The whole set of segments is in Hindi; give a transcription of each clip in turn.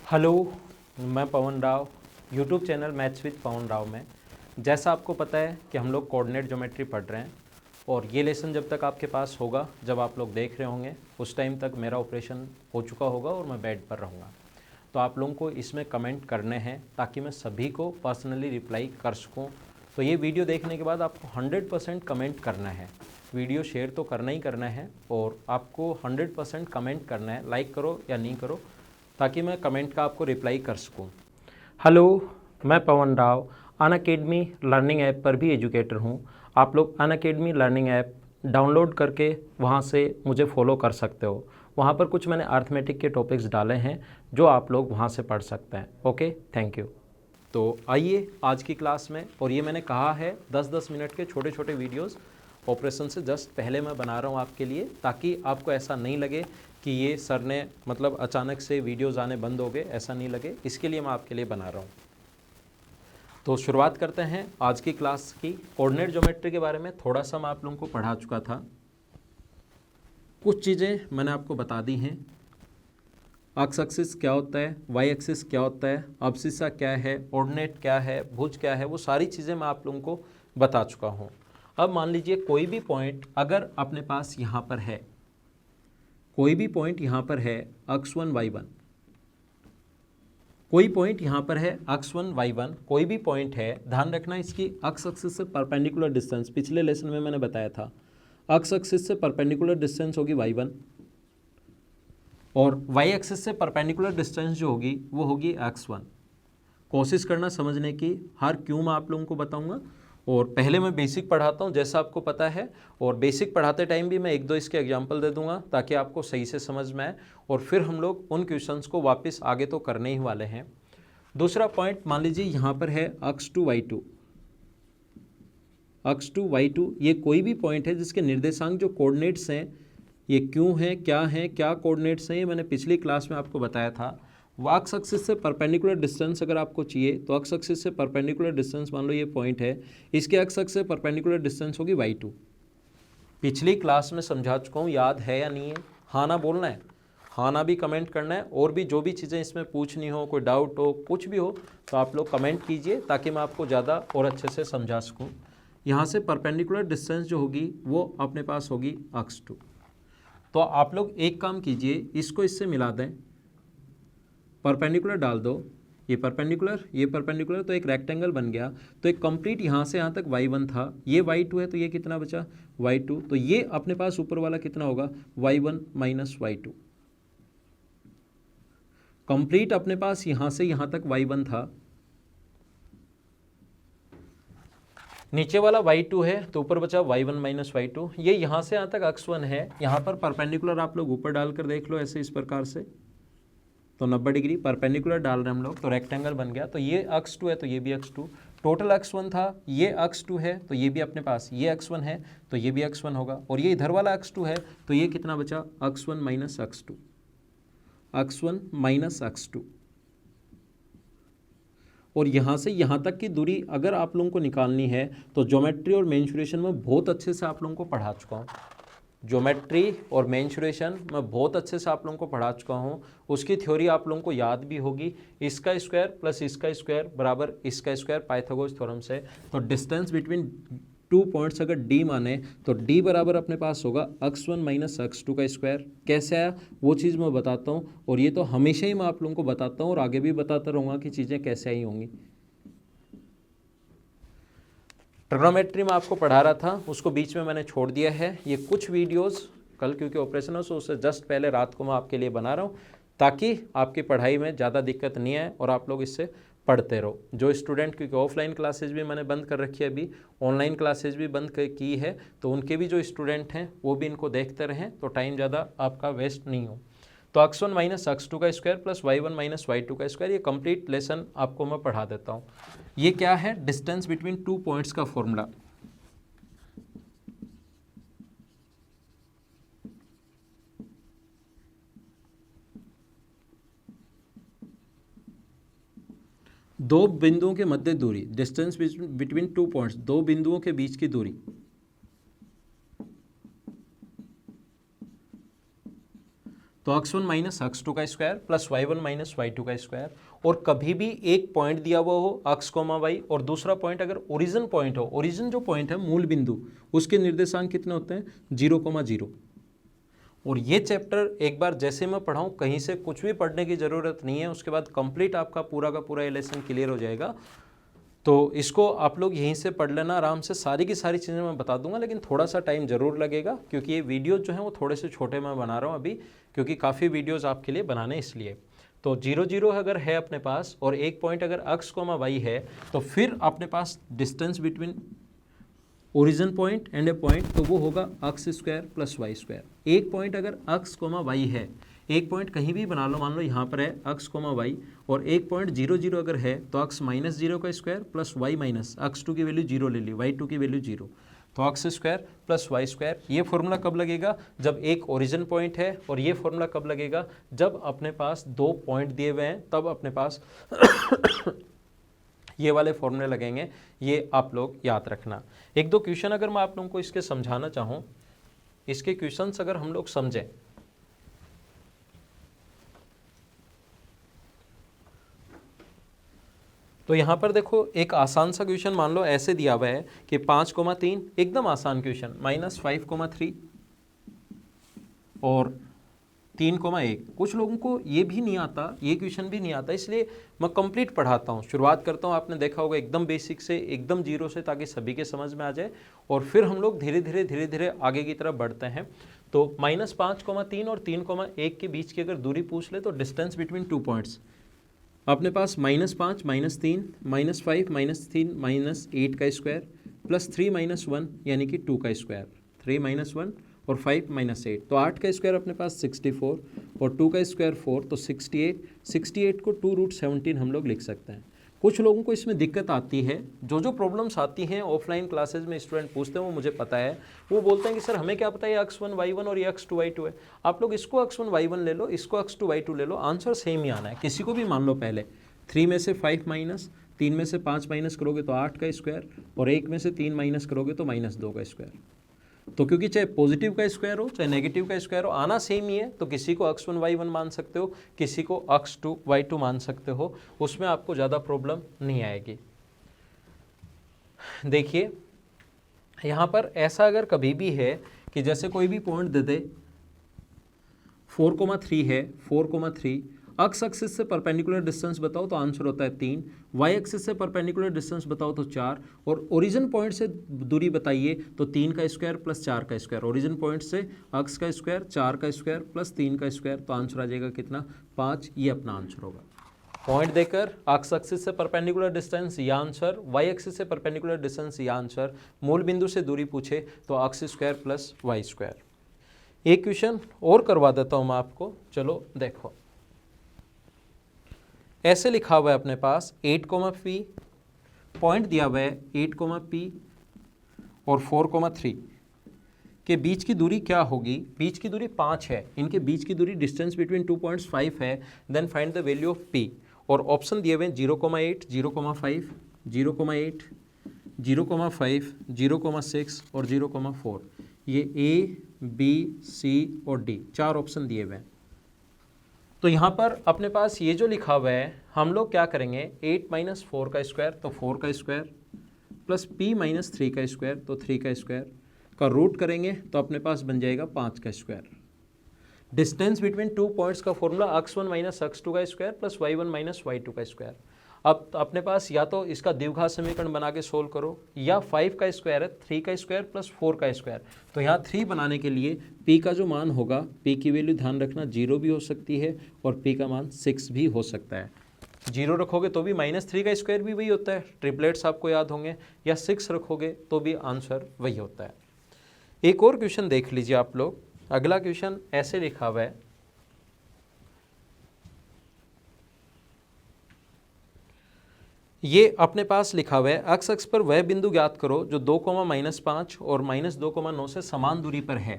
हेलो, मैं Pawan Rao YouTube channel maths with Pawan Rao में। जैसा आपको पता है कि हम लोग कोऑर्डिनेट ज्योमेट्री पढ़ रहे हैं और ये लेसन जब तक आपके पास होगा, जब आप लोग देख रहे होंगे, उस टाइम तक मेरा ऑपरेशन हो चुका होगा और मैं बेड पर रहूँगा। तो आप लोगों को इसमें कमेंट करने हैं ताकि मैं सभी को पर्सनली रिप्लाई कर सकूँ। तो ये वीडियो देखने के बाद आपको 100% कमेंट करना है। वीडियो शेयर तो करना ही करना है और आपको 100% कमेंट करना है, लाइक करो या नहीं करो, ताकि मैं कमेंट का आपको रिप्लाई कर सकूं। हेलो, मैं Pawan Rao Unacademy learning app पर भी एजुकेटर हूं। आप लोग अनअकैडमी लर्निंग ऐप डाउनलोड करके वहां से मुझे फॉलो कर सकते हो। वहां पर कुछ मैंने अर्थमेटिक के टॉपिक्स डाले हैं जो आप लोग वहां से पढ़ सकते हैं। Okay, thank you. तो आइए आज की क्लास में, और ये मैंने कहा है 10-10 मिनट के छोटे छोटे वीडियोस ऑपरेशन से जस्ट पहले मैं बना रहा हूँ आपके लिए, ताकि आपको ऐसा नहीं लगे कि ये सर ने मतलब अचानक से वीडियोस आने बंद हो गए, ऐसा नहीं लगे, इसके लिए मैं आपके लिए बना रहा हूँ। तो शुरुआत करते हैं आज की क्लास की। कोऑर्डिनेट ज्योमेट्री के बारे में थोड़ा सा मैं आप लोगों को पढ़ा चुका था, कुछ चीज़ें मैंने आपको बता दी हैं। एक्स एक्सिस क्या होता है, वाई एक्सिस क्या होता है, अब्सिसा क्या है, ऑर्डिनेट क्या है, भुज क्या है, वो सारी चीज़ें मैं आप लोगों को बता चुका हूँ। अब मान लीजिए कोई भी पॉइंट अगर अपने पास यहाँ पर है, कोई भी पॉइंट यहाँ पर है x1 y1, कोई पॉइंट यहाँ पर है x1 y1, कोई भी पॉइंट है, ध्यान रखना इसकी एक्स एक्सिस से परपेंडिकुलर डिस्टेंस, पिछले लेसन में मैंने बताया था एक्स एक्सिस से परपेंडिकुलर डिस्टेंस होगी y1 और y एक्सिस से परपेंडिकुलर डिस्टेंस जो होगी वो होगी x1। कोशिश करना समझने की, हर क्यों मैं आप लोगों को बताऊंगा। और पहले मैं बेसिक पढ़ाता हूं जैसा आपको पता है, और बेसिक पढ़ाते टाइम भी मैं एक दो इसके एग्जांपल दे दूंगा ताकि आपको सही से समझ में आए, और फिर हम लोग उन क्वेश्चंस को वापस आगे तो करने ही वाले हैं। दूसरा पॉइंट मान लीजिए यहाँ पर है x2 y2, x2 y2, ये कोई भी पॉइंट है जिसके निर्देशांक जो कोऑर्डिनेट्स हैं, ये क्यों हैं, क्या कोऑर्डिनेट्स हैं, ये मैंने पिछली क्लास में आपको बताया था। एक्स एक्सिस से परपेंडिकुलर डिस्टेंस अगर आपको चाहिए तो एक्स एक्सिस से परपेंडिकुलर डिस्टेंस, मान लो ये पॉइंट है, इसके एक्स एक्सिस से परपेंडिकुलर डिस्टेंस होगी y2। पिछली क्लास में समझा चुका हूँ, याद है या नहीं है? हाँ ना बोलना है, हाँ ना भी कमेंट करना है, और भी जो भी चीज़ें इसमें पूछनी हो, कोई डाउट हो, कुछ भी हो, तो आप लोग कमेंट कीजिए ताकि मैं आपको ज़्यादा और अच्छे से समझा सकूँ। यहाँ से परपेंडिकुलर डिस्टेंस जो होगी वो अपने पास होगी x2। तो आप लोग एक काम कीजिए, इसको इससे मिला दें, परपेंडिकुलर डाल दो, ये परपेंडिकुलर, तो एक रेक्टेंगल बन गया। तो एक कंप्लीट यहाँ से यहाँ तक y1 था, ये y2 है, तो ये कितना बचा y2, तो ये अपने पास ऊपर वाला कितना होगा y1 माइनस y2। कंप्लीट अपने पास यहाँ से यहाँ तक y1 था, नीचे वाला y2 है, तो ऊपर बचा y1 माइनस y2। ये यहाँ से यहाँ तक x1 है, यहाँ पर परपेंडिकुलर आप लोग ऊपर डालकर देख लो ऐसे, इस प्रकार से, तो 90 डिग्री परपेंडिकुलर डाल रहे हैं हम लोग, तो रेक्टेंगल बन गया। तो ये x2 है, तो ये भी x2, टोटल x1 था, ये x2 है, तो ये भी अपने पास, ये x1 है, तो ये भी x1 होगा, और ये इधर वाला x2 है, तो ये कितना बचा x1 minus x2, x1 minus x2। और यहाँ से यहाँ तक की दूरी अगर आप लोगों को निकालनी है तो ज्योमेट्री और मेंसुरेशन में बहुत अच्छे से आप लोगों को पढ़ा चुका हूँ। ज्योमेट्री और मेंसुरेशन मैं बहुत अच्छे से आप लोगों को पढ़ा चुका हूँ, उसकी थ्योरी आप लोगों को याद भी होगी। इसका स्क्वायर प्लस इसका स्क्वायर बराबर इसका स्क्वायर, पाइथागोरस थ्योरम से। तो डिस्टेंस बिटवीन टू पॉइंट्स अगर d माने तो d बराबर अपने पास होगा x1 माइनस x2 का स्क्वायर। कैसे आया वो चीज़ मैं बताता हूँ, और ये तो हमेशा ही मैं आप लोगों को बताता हूँ और आगे भी बताता रहूँगा कि चीज़ें कैसे आई होंगी। ट्रिग्नोमेट्री में आपको पढ़ा रहा था, उसको बीच में मैंने छोड़ दिया है। ये कुछ वीडियोस कल क्योंकि ऑपरेशन है, उससे जस्ट पहले रात को मैं आपके लिए बना रहा हूँ ताकि आपकी पढ़ाई में ज़्यादा दिक्कत नहीं आए और आप लोग इससे पढ़ते रहो। जो स्टूडेंट, क्योंकि ऑफलाइन क्लासेज भी मैंने बंद कर रखी है, अभी ऑनलाइन क्लासेज भी बंद की है, तो उनके भी जो स्टूडेंट हैं वो भी इनको देखते रहें, तो टाइम ज़्यादा आपका वेस्ट नहीं हो। तो x1 माइनस x2 का square plus y1 minus y2 का स्क्वायर, ये कंप्लीट लेसन आपको मैं पढ़ा देता हूँ। ये क्या है, डिस्टेंस बिटवीन टू पॉइंट्स का फॉर्मूला। दो बिंदुओं के मध्य दूरी, डिस्टेंस बिटवीन टू पॉइंट्स, दो बिंदुओं के बीच की दूरी। तो x1 माइनस x2 का square plus y1 minus y2 का स्क्वायर। और कभी भी एक पॉइंट दिया हुआ हो x, y और दूसरा पॉइंट अगर ओरिजिन पॉइंट हो, ओरिजिन जो पॉइंट है मूल बिंदु, उसके निर्देशांक कितने होते हैं 0,0। और ये चैप्टर एक बार जैसे मैं पढ़ाऊँ कहीं से कुछ भी पढ़ने की ज़रूरत नहीं है, उसके बाद कंप्लीट आपका पूरा का पूरा ये लेसन क्लियर हो जाएगा। तो इसको आप लोग यहीं से पढ़ लेना आराम से, सारी की सारी चीज़ें मैं बता दूंगा, लेकिन थोड़ा सा टाइम ज़रूर लगेगा क्योंकि ये वीडियो जो है वो थोड़े से छोटे मैं बना रहा हूँ अभी, क्योंकि काफ़ी वीडियोज़ आपके लिए बनाने इसलिए। तो 0, 0 अगर है अपने पास और एक पॉइंट अगर x, y है, तो फिर अपने पास distance between origin point and A point, तो वो होगा x square plus Y square. एक पॉइंट अगर x, y है, एक पॉइंट कहीं भी बना लो, मान लो यहाँ पर है x, y और एक पॉइंट 0, 0 अगर है तो x माइनस 0 का square plus y minus x2 की वैल्यू 0 ले ली, y2 की वैल्यू 0, तो x square plus Y square. ये फॉर्मूला कब लगेगा, जब एक ओरिजिन पॉइंट है, और ये फॉर्मूला कब लगेगा, जब अपने पास दो पॉइंट दिए हुए हैं, तब अपने पास ये वाले फॉर्मूले लगेंगे। ये आप लोग याद रखना। एक दो क्वेश्चन अगर मैं आप लोगों को इसके समझाना चाहूँ, इसके क्वेश्चंस अगर हम लोग समझें, तो यहाँ पर देखो एक आसान सा क्वेश्चन मान लो ऐसे दिया हुआ है कि 5,3, एकदम आसान क्वेश्चन, -5,3 और 3,1। कुछ लोगों को ये भी नहीं आता, ये क्वेश्चन भी नहीं आता, इसलिए मैं कंप्लीट पढ़ाता हूँ, शुरुआत करता हूँ, आपने देखा होगा एकदम बेसिक से, एकदम जीरो से, ताकि सभी के समझ में आ जाए, और फिर हम लोग धीरे धीरे आगे की तरफ बढ़ते हैं। तो -5,3 और 3,1 के बीच की अगर दूरी पूछ ले, तो डिस्टेंस बिटवीन 2 पॉइंट्स अपने पास -5 -3 -5 -3 -8 का स्क्वायर प्लस 3 -1 यानी कि 2 का स्क्वायर, 3 -1 और 5 -8, तो 8 का स्क्वायर अपने पास 64 और 2 का स्क्वायर 4, तो 68 को 2√17 हम लोग लिख सकते हैं। कुछ लोगों को इसमें दिक्कत आती है, जो प्रॉब्लम्स आती हैं ऑफलाइन क्लासेज में स्टूडेंट पूछते हैं, वो मुझे पता है। वो बोलते हैं कि सर हमें क्या पता है ये x1 y1 और ये x2 y2 है। आप लोग इसको x1 y1 ले लो, इसको x2 y2 ले लो, आंसर सेम ही आना है। किसी को भी मान लो पहले 3 में से 5 माइनस, 3 में से 5 माइनस करोगे तो 8 का स्क्वायर, और 1 में से 3 माइनस करोगे तो -2 का स्क्वायर। तो क्योंकि चाहे पॉजिटिव का स्क्वायर हो चाहे नेगेटिव का स्क्वायर हो, आना सेम ही है, तो किसी को x1 y1 मान सकते हो, किसी को x2 y2 मान सकते हो, उसमें आपको ज़्यादा प्रॉब्लम नहीं आएगी। देखिए यहाँ पर ऐसा अगर कभी भी है कि जैसे कोई भी पॉइंट दे दे, 4,3 है, 4,3, x एक्सिस से परपेंडिकुलर डिस्टेंस बताओ तो आंसर होता है 3, y एक्सिस से परपेंडिकुलर डिस्टेंस बताओ तो 4, और ओरिजिन पॉइंट से दूरी बताइए तो 3 का स्क्वायर प्लस 4 का स्क्वायर, ओरिजिन पॉइंट से x का स्क्वायर, 4 का स्क्वायर प्लस 3 का स्क्वायर, तो आंसर आ जाएगा कितना, 5। ये अपना आंसर होगा। पॉइंट देकर x एक्सिस से परपेंडिकुलर डिस्टेंस ये आंसर, y एक्सिस से परपेंडिकुलर डिस्टेंस ये आंसर, मूल बिंदु से दूरी पूछे तो x square plus Y square. एक क्वेश्चन और करवा देता हूँ मैं आपको, चलो देखो। ऐसे लिखा हुआ है अपने पास 8,p, पॉइंट दिया हुआ है 8,p और 4,3 के बीच की दूरी क्या होगी, बीच की दूरी 5 है, इनके बीच की दूरी डिस्टेंस बिटवीन 2 पॉइंट्स 5 है, then find the value of p। और ऑप्शन दिए हुए हैं 0,8, 0,5, 0,8, 0,5, 0,6 और 0,4। ये a, b, c और d 4 ऑप्शन दिए हुए हैं। तो यहाँ पर अपने पास ये जो लिखा हुआ है, हम लोग क्या करेंगे, 8 - 4 का स्क्वायर तो 4 का स्क्वायर प्लस p - 3 का स्क्वायर तो 3 का स्क्वायर का रूट करेंगे तो अपने पास बन जाएगा 5 का स्क्वायर। डिस्टेंस बिटवीन 2 पॉइंट्स का फॉर्मूला x1 - x2 का स्क्वायर प्लस y1 - y2 का स्क्वायर। अब अपने पास या तो इसका द्विघात समीकरण बना के सोल्व करो, या 5 का स्क्वायर है, 3 का स्क्वायर प्लस 4 का स्क्वायर, तो यहाँ 3 बनाने के लिए p का जो मान होगा, p की वैल्यू ध्यान रखना 0 भी हो सकती है और p का मान 6 भी हो सकता है। 0 रखोगे तो भी -3 का स्क्वायर भी वही होता है, ट्रिपलेट्स आपको याद होंगे, या 6 रखोगे तो भी आंसर वही होता है। एक और क्वेश्चन देख लीजिए आप लोग। अगला क्वेश्चन ऐसे लिखा हुआ है, ये अपने पास लिखा हुआ है x अक्ष पर वह बिंदु ज्ञात करो जो 2,-5 और -2,9 से समान दूरी पर है।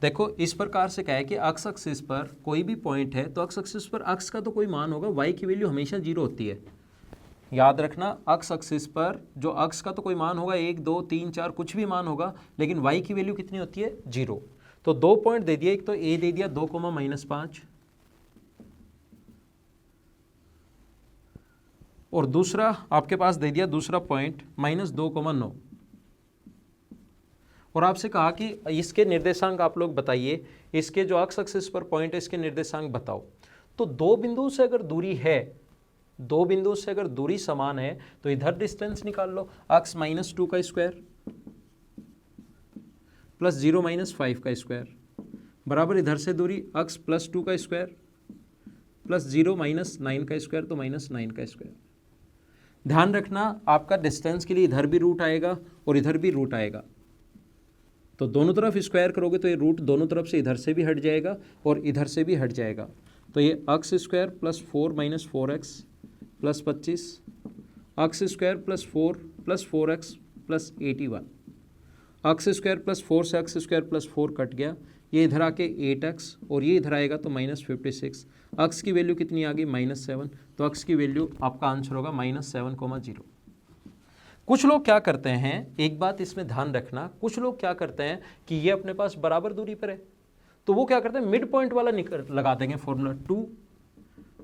देखो इस प्रकार से क्या है कि x एक्सिस पर कोई भी पॉइंट है तो x एक्सिस पर x का तो कोई मान होगा, y की वैल्यू हमेशा 0 होती है। याद रखना, x एक्सिस पर जो x का तो कोई मान होगा, 1, 2, 3, 4 कुछ भी मान होगा, लेकिन y की वैल्यू कितनी होती है, 0। तो 2 पॉइंट दे दिए, एक तो ए दे दिया 2,-5 और दूसरा आपके पास दे दिया दूसरा पॉइंट -2,9 और आपसे कहा कि इसके निर्देशांक आप लोग बताइए, इसके जो अक्ष एक्सिस पर पॉइंट है इसके निर्देशांक बताओ। तो दो बिंदु से अगर दूरी है, दो बिंदु से अगर दूरी समान है तो इधर डिस्टेंस निकाल लो, अक्ष -2 का स्क्वायर प्लस 0 -5 का स्क्वायर बराबर इधर से दूरी अक्ष +2 का स्क्वायर प्लस 0 -9 का स्क्वायर, तो -9 का स्क्वायर। ध्यान रखना आपका डिस्टेंस के लिए इधर भी रूट आएगा और इधर भी रूट आएगा, तो दोनों तरफ स्क्वायर करोगे तो ये रूट दोनों तरफ से इधर से भी हट जाएगा और इधर से भी हट जाएगा। तो ये अक्ष स्क्वायर प्लस 4 - 4x प्लस 25, अक्ष स्क्वायर प्लस 4x प्लस 81, अक्ष स्क्वायर प्लस 4 से अक्ष स्क्वायर प्लस 4 कट गया, ये इधर आके 8x और ये इधर आएगा तो -56, अक्ष की वैल्यू कितनी आ गई -7, तो अक्ष की वैल्यू आपका आंसर होगा -7,0। कुछ लोग क्या करते हैं, एक बात इसमें ध्यान रखना, कुछ लोग क्या करते हैं कि ये अपने पास बराबर दूरी पर है तो वो क्या करते हैं मिड पॉइंट वाला लगा देंगे फॉर्मूला 2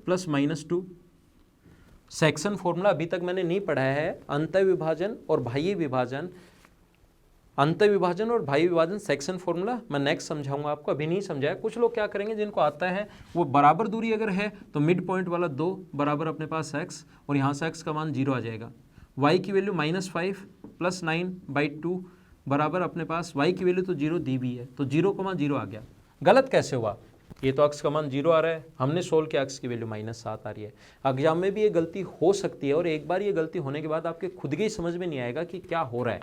+ -2। सेक्शन फॉर्मूला अभी तक मैंने नहीं पढ़ाया है, अंतः विभाजन और बाह्य विभाजन, अंतः विभाजन और बाह्य विभाजन सेक्शन फॉर्मूला मैं नेक्स्ट समझाऊंगा आपको, अभी नहीं समझाया। कुछ लोग क्या करेंगे जिनको आता है वो बराबर दूरी अगर है तो मिड पॉइंट वाला 2 बराबर अपने पास x और यहाँ से x का मान 0 आ जाएगा, y की वैल्यू -5 + 9/2 बराबर अपने पास y की वैल्यू तो 0 दी भी है तो 0,0 आ गया। गलत कैसे हुआ, ये तो अक्ष का मान 0 आ रहा है, हमने सोल्व किया अक्ष की वैल्यू -7 आ रही है। एग्जाम में भी ये गलती हो सकती है और एक बार ये गलती होने के बाद आपके खुद के ही समझ में नहीं आएगा कि क्या हो रहा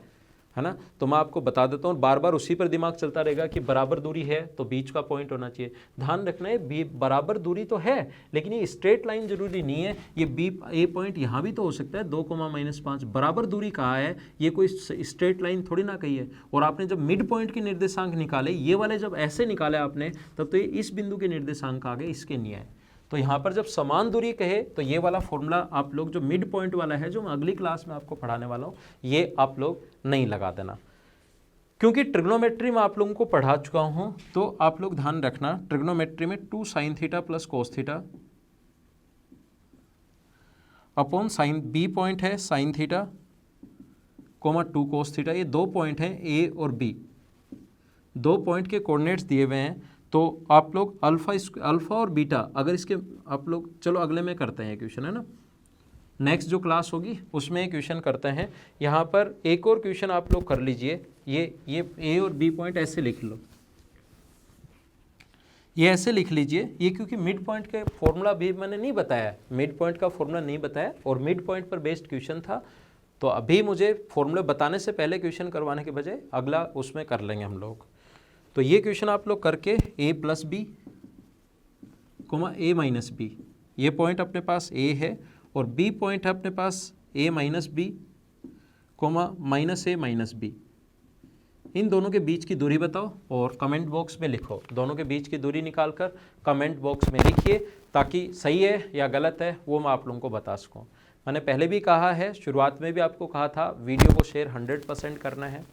है ना। तो मैं आपको बता देता हूँ, बार बार उसी पर दिमाग चलता रहेगा कि बराबर दूरी है तो बीच का पॉइंट होना चाहिए। ध्यान रखना है बराबर दूरी तो है लेकिन ये स्ट्रेट लाइन जरूरी नहीं है, ये ए पॉइंट यहाँ भी तो हो सकता है 2,-5 बराबर दूरी कहा है, ये कोई स्ट्रेट लाइन थोड़ी ना कही है। और आपने जब मिड पॉइंट के निर्देशांक निकाले, ये वाले जब ऐसे निकाले आपने, तब तो ये इस बिंदु के निर्देशांक आ गए, इसके नहीं आए। तो यहाँ पर जब समान दूरी कहे तो ये वाला फॉर्मूला आप लोग जो मिड पॉइंट वाला है, जो मैं अगली क्लास में आपको पढ़ाने वाला हूँ, ये आप लोग नहीं लगा देना, क्योंकि ट्रिग्नोमेट्री में आप लोगों को पढ़ा चुका हूँ। तो आप लोग ध्यान रखना, ट्रिग्नोमेट्री में 2 sin theta plus cos theta upon sine, B point है sine theta comma 2 cos theta, ये 2 पॉइंट हैं ए और बी, 2 पॉइंट के कोऑर्डिनेट्स दिए हुए हैं। तो आप लोग अल्फा और बीटा, अगर इसके आप लोग, चलो अगले में करते हैं क्वेश्चन, है ना, नेक्स्ट जो क्लास होगी उसमें क्वेश्चन करते हैं। यहाँ पर एक और क्वेश्चन आप लोग कर लीजिए, ये ए और बी पॉइंट ऐसे लिख लो, ये ऐसे लिख लीजिए, ये क्योंकि मिड पॉइंट के फॉर्मूला भी मैंने नहीं बताया, मिड पॉइंट का फॉर्मूला नहीं बताया और मिड पॉइंट पर बेस्ड क्वेश्चन था, तो अभी मुझे फॉर्मूले बताने से पहले क्वेश्चन करवाने के बजाय अगला उसमें कर लेंगे हम लोग। तो ये क्वेश्चन आप लोग करके a + b, a - b, ये पॉइंट अपने पास a है और b पॉइंट है अपने पास a - b, -a - b, इन दोनों के बीच की दूरी बताओ और कमेंट बॉक्स में लिखो। दोनों के बीच की दूरी निकालकर कमेंट बॉक्स में लिखिए, ताकि सही है या गलत है वो मैं आप लोगों को बता सकूँ। मैंने पहले भी कहा है, शुरुआत में भी आपको कहा था, वीडियो को शेयर 100% करना है।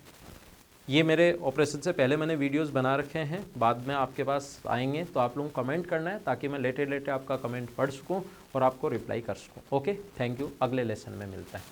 ये मेरे ऑपरेशन से पहले मैंने वीडियोस बना रखे हैं, बाद में आपके पास आएंगे तो आप लोगों को कमेंट करना है, ताकि मैं लेटे आपका कमेंट पढ़ सकूं और आपको रिप्लाई कर सकूं। ओके, थैंक यू, अगले लेसन में मिलता है।